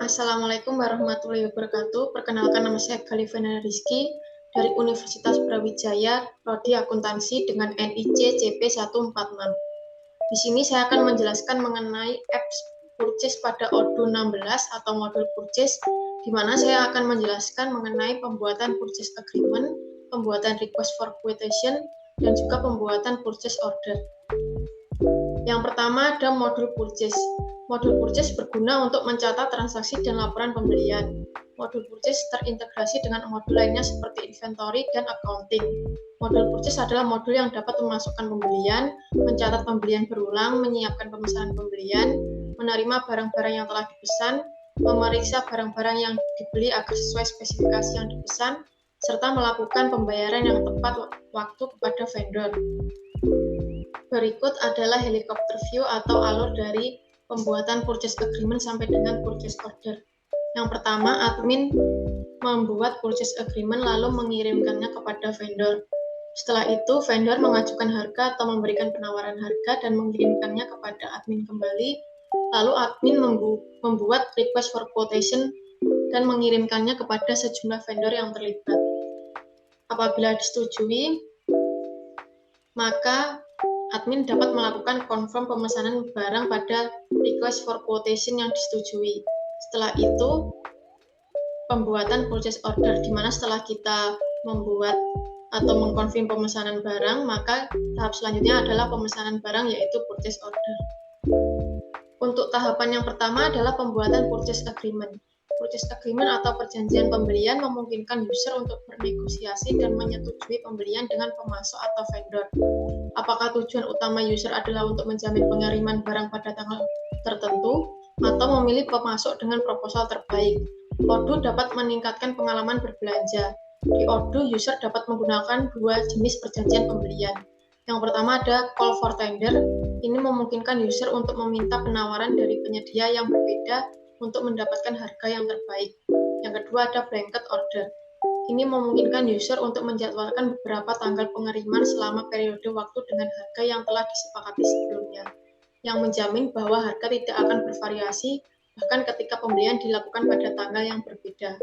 Assalamualaikum warahmatullahi wabarakatuh. Perkenalkan, nama saya Galivana Rizky dari Universitas Brawijaya, Prodi Akuntansi dengan NIC CP 146. Di sini saya akan menjelaskan mengenai apps purchase pada Odoo 16 atau modul purchase, di mana saya akan menjelaskan mengenai pembuatan purchase agreement, pembuatan request for quotation, dan juga pembuatan purchase order. Yang pertama ada modul purchase. Modul purchase berguna untuk mencatat transaksi dan laporan pembelian. Modul purchase terintegrasi dengan modul lainnya seperti inventory dan accounting. Modul purchase adalah modul yang dapat memasukkan pembelian, mencatat pembelian berulang, menyiapkan pemesanan pembelian, menerima barang-barang yang telah dipesan, memeriksa barang-barang yang dibeli agar sesuai spesifikasi yang dipesan, serta melakukan pembayaran yang tepat waktu kepada vendor. Berikut adalah helikopter view atau alur dari pembuatan purchase agreement sampai dengan purchase order. Yang pertama, admin membuat purchase agreement lalu mengirimkannya kepada vendor. Setelah itu, vendor mengajukan harga atau memberikan penawaran harga dan mengirimkannya kepada admin kembali. Lalu admin membuat request for quotation dan mengirimkannya kepada sejumlah vendor yang terlibat. Apabila disetujui, maka admin dapat melakukan confirm pemesanan barang pada request for quotation yang disetujui. Setelah itu, pembuatan purchase order, di mana setelah kita membuat atau mengkonfirm pemesanan barang, maka tahap selanjutnya adalah pemesanan barang, yaitu purchase order. Untuk tahapan yang pertama adalah pembuatan purchase agreement. Purchase agreement atau perjanjian pembelian memungkinkan user untuk bernegosiasi dan menyetujui pembelian dengan pemasok atau vendor. Apakah tujuan utama user adalah untuk menjamin pengiriman barang pada tanggal tertentu atau memilih pemasok dengan proposal terbaik. Odoo dapat meningkatkan pengalaman berbelanja. Di Odoo, user dapat menggunakan dua jenis perjanjian pembelian. Yang pertama ada call for tender. Ini memungkinkan user untuk meminta penawaran dari penyedia yang berbeda untuk mendapatkan harga yang terbaik. Yang kedua ada blanket order. Ini memungkinkan user untuk menjadwalkan beberapa tanggal pengiriman selama periode waktu dengan harga yang telah disepakati sebelumnya, yang menjamin bahwa harga tidak akan bervariasi bahkan ketika pembelian dilakukan pada tanggal yang berbeda.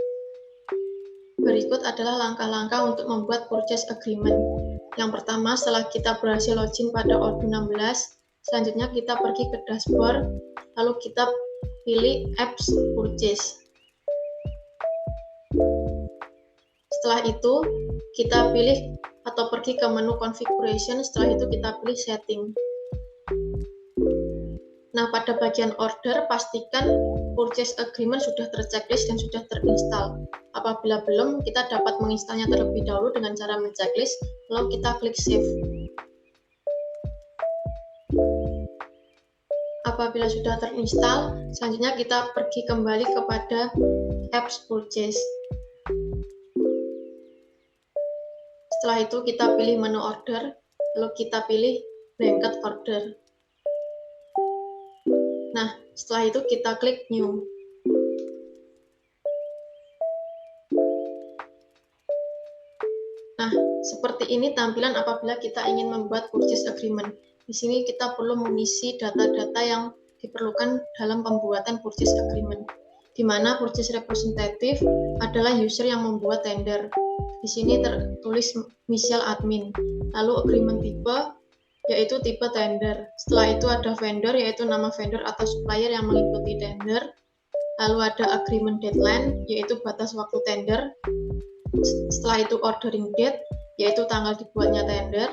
Berikut adalah langkah-langkah untuk membuat purchase agreement. Yang pertama, setelah kita berhasil login pada Odoo 16, selanjutnya kita pergi ke dashboard, lalu kita pilih apps purchase. Setelah itu, kita pilih atau pergi ke menu configuration, setelah itu kita pilih setting. Nah, pada bagian order, pastikan purchase agreement sudah terchecklist dan sudah terinstall. Apabila belum, kita dapat menginstalnya terlebih dahulu dengan cara menceklis, lalu kita klik save. Apabila sudah terinstall, selanjutnya kita pergi kembali kepada apps purchase. Setelah itu kita pilih menu order, lalu kita pilih blanket order. Nah, setelah itu kita klik new. Nah, seperti ini tampilan apabila kita ingin membuat purchase agreement. Di sini kita perlu mengisi data-data yang diperlukan dalam pembuatan purchase agreement, di mana purchase representative adalah user yang membuat tender. Di sini tertulis misal admin. Lalu agreement type, yaitu tipe tender. Setelah itu ada vendor, yaitu nama vendor atau supplier yang mengikuti tender. Lalu ada agreement deadline, yaitu batas waktu tender. Setelah itu ordering date, yaitu tanggal dibuatnya tender.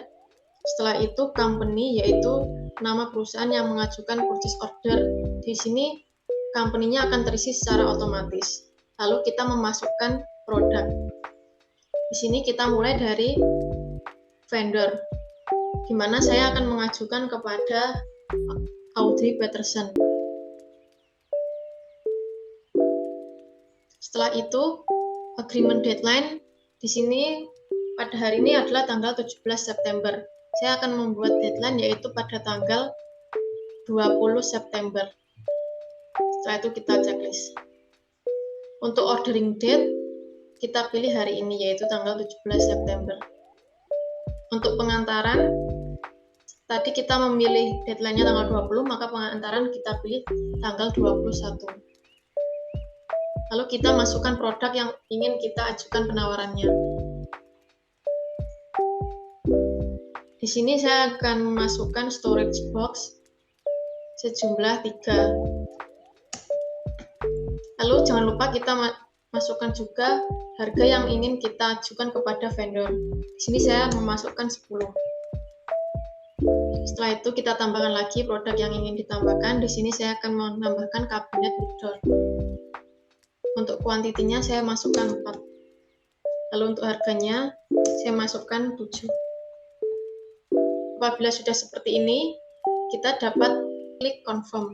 Setelah itu company, yaitu nama perusahaan yang mengajukan purchase order. Di sini company-nya akan terisi secara otomatis. Lalu kita memasukkan produk. Di sini kita mulai dari vendor, di mana saya akan mengajukan kepada Audrey Peterson. Setelah itu agreement deadline, di sini pada hari ini adalah tanggal 17 September. Saya akan membuat deadline yaitu pada tanggal 20 September. Setelah itu kita checklist. Untuk ordering date, kita pilih hari ini yaitu tanggal 17 September. Untuk pengantaran, tadi kita memilih deadline-nya tanggal 20, maka pengantaran kita pilih tanggal 21. Lalu kita masukkan produk yang ingin kita ajukan penawarannya. Di sini saya akan memasukkan storage box sejumlah 3. Lalu jangan lupa kita masukkan juga harga yang ingin kita ajukan kepada vendor. Di sini saya memasukkan 10. Setelah itu kita tambahkan lagi produk yang ingin ditambahkan. Di sini saya akan menambahkan kabinet outdoor. Untuk kuantitinya saya masukkan 4. Lalu untuk harganya saya masukkan 7. Apabila sudah seperti ini, kita dapat klik confirm.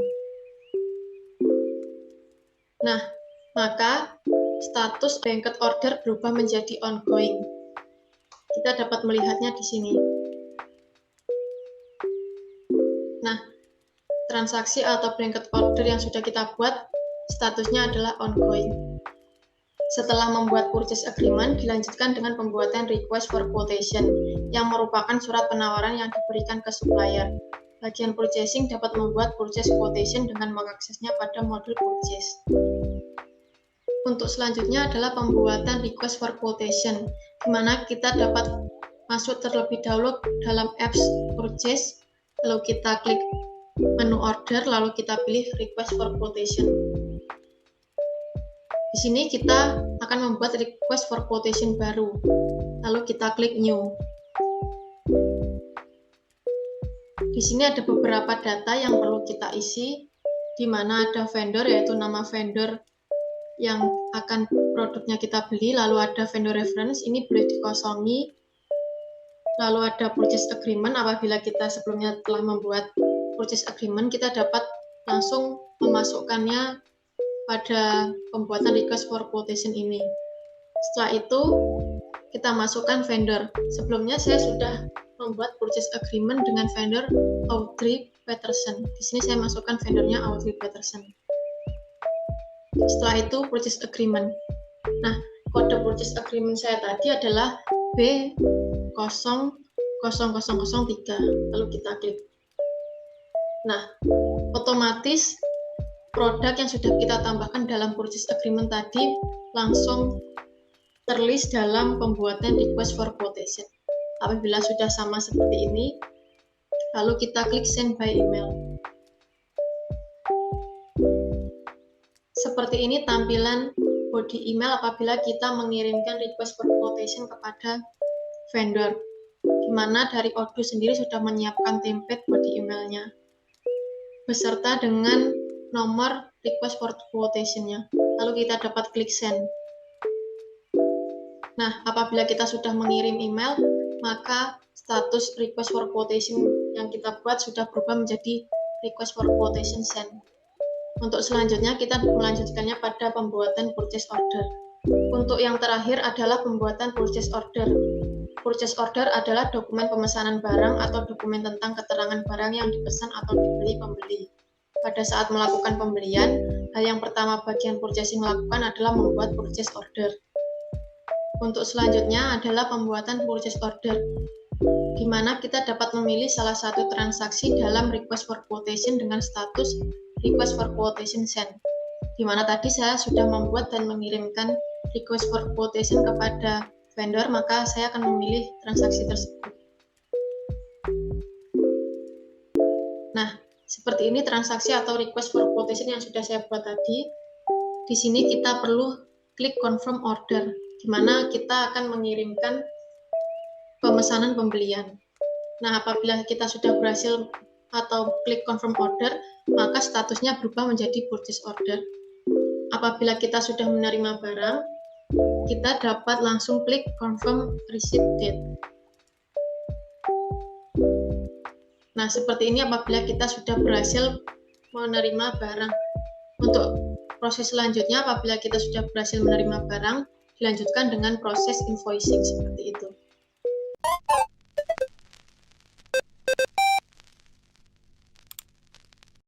Nah, maka status banked order berubah menjadi ongoing. Kita dapat melihatnya di sini. Nah, transaksi atau banked order yang sudah kita buat, statusnya adalah ongoing. Setelah membuat purchase agreement, dilanjutkan dengan pembuatan request for quotation, yang merupakan surat penawaran yang diberikan ke supplier. Bagian purchasing dapat membuat purchase quotation dengan mengaksesnya pada modul purchase. Untuk selanjutnya adalah pembuatan request for quotation, di mana kita dapat masuk terlebih dahulu dalam apps purchase, lalu kita klik menu order, lalu kita pilih request for quotation. Di sini kita akan membuat request for quotation baru, lalu kita klik new. Di sini ada beberapa data yang perlu kita isi, di mana ada vendor, yaitu nama vendor yang akan produknya kita beli, lalu ada vendor reference, ini boleh dikosongi, lalu ada purchase agreement. Apabila kita sebelumnya telah membuat purchase agreement, kita dapat langsung memasukkannya pada pembuatan request for quotation ini. Setelah itu, kita masukkan vendor. Sebelumnya saya sudah membuat purchase agreement dengan vendor Audrey Peterson. Di sini saya masukkan vendornya Audrey Peterson. Setelah itu, purchase agreement. Nah, kode purchase agreement saya tadi adalah B00003. Lalu kita klik. Nah, otomatis produk yang sudah kita tambahkan dalam purchase agreement tadi langsung terlist dalam pembuatan request for quotation. Apabila sudah sama seperti ini, lalu kita klik send by email. Seperti ini tampilan body email apabila kita mengirimkan request for quotation kepada vendor, di mana dari Odoo sendiri sudah menyiapkan template body emailnya beserta dengan nomor request for quotation-nya. Lalu kita dapat klik send. Nah, apabila kita sudah mengirim email, maka status request for quotation yang kita buat sudah berubah menjadi request for quotation send. Untuk selanjutnya, kita melanjutkannya pada pembuatan purchase order. Untuk yang terakhir adalah pembuatan purchase order. Purchase order adalah dokumen pemesanan barang atau dokumen tentang keterangan barang yang dipesan atau dibeli pembeli. Pada saat melakukan pembelian, hal yang pertama bagian purchasing lakukan adalah membuat purchase order. Untuk selanjutnya adalah pembuatan purchase order, di mana kita dapat memilih salah satu transaksi dalam request for quotation dengan status request for quotation send, di mana tadi saya sudah membuat dan mengirimkan request for quotation kepada vendor, maka saya akan memilih transaksi tersebut. Nah, seperti ini transaksi atau request for quotation yang sudah saya buat tadi. Di sini kita perlu klik confirm order, di mana kita akan mengirimkan pemesanan pembelian. Nah, apabila kita sudah berhasil atau klik confirm order, maka statusnya berubah menjadi purchase order. Apabila kita sudah menerima barang, kita dapat langsung klik confirm receipt date. Nah, seperti ini apabila kita sudah berhasil menerima barang. Untuk proses selanjutnya, apabila kita sudah berhasil menerima barang, dilanjutkan dengan proses invoicing seperti itu.